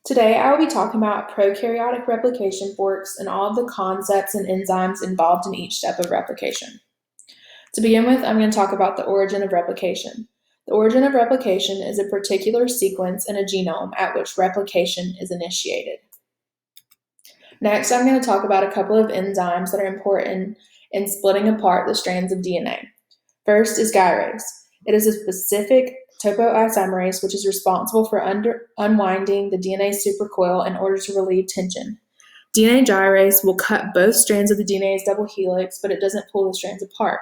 Today, I will be talking about prokaryotic replication forks and all of the concepts and enzymes involved in each step of replication. To begin with, I'm going to talk about the origin of replication. The origin of replication is a particular sequence in a genome at which replication is initiated. Next, I'm going to talk about a couple of enzymes that are important in splitting apart the strands of DNA. First is gyrase. It is a specific topoisomerase which is responsible for unwinding the DNA supercoil in order to relieve tension. DNA gyrase will cut both strands of the DNA's double helix, but it doesn't pull the strands apart.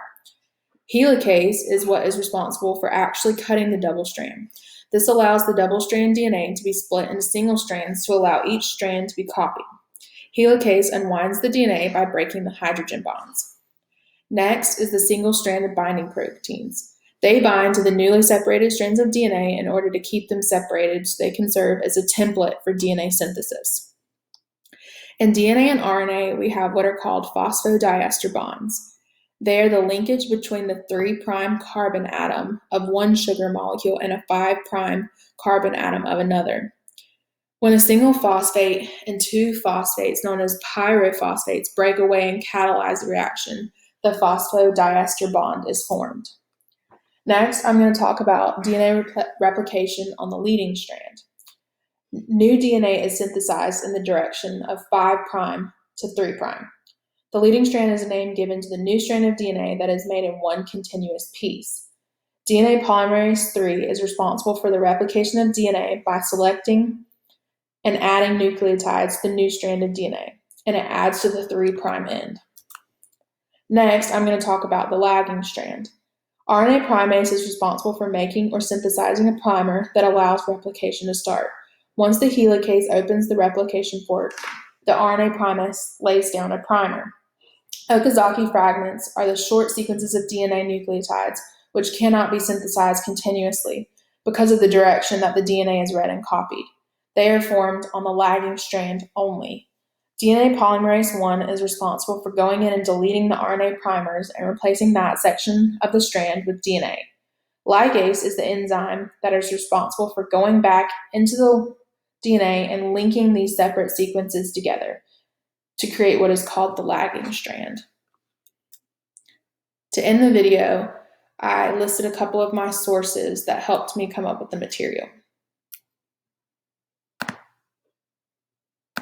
Helicase is what is responsible for actually cutting the double strand. This allows the double-strand DNA to be split into single strands to allow each strand to be copied. Helicase unwinds the DNA by breaking the hydrogen bonds. Next is the single-stranded binding proteins. They bind to the newly separated strands of DNA in order to keep them separated so they can serve as a template for DNA synthesis. In DNA and RNA, we have what are called phosphodiester bonds. They are the linkage between the 3' carbon atom of one sugar molecule and a 5' carbon atom of another. When a single phosphate and two phosphates, known as pyrophosphates, break away and catalyze the reaction, the phosphodiester bond is formed. Next, I'm going to talk about DNA replication on the leading strand. New DNA is synthesized in the direction of 5' to 3'. The leading strand is a name given to the new strand of DNA that is made in one continuous piece. DNA polymerase III is responsible for the replication of DNA by selecting and adding nucleotides to the new strand of DNA, and it adds to the 3' end. Next, I'm going to talk about the lagging strand. RNA primase is responsible for making or synthesizing a primer that allows replication to start. Once the helicase opens the replication fork, the RNA primase lays down a primer. Okazaki fragments are the short sequences of DNA nucleotides which cannot be synthesized continuously because of the direction that the DNA is read and copied. They are formed on the lagging strand only. DNA polymerase I is responsible for going in and deleting the RNA primers and replacing that section of the strand with DNA. Ligase is the enzyme that is responsible for going back into the DNA and linking these separate sequences together to create what is called the lagging strand. To end the video, I listed a couple of my sources that helped me come up with the material.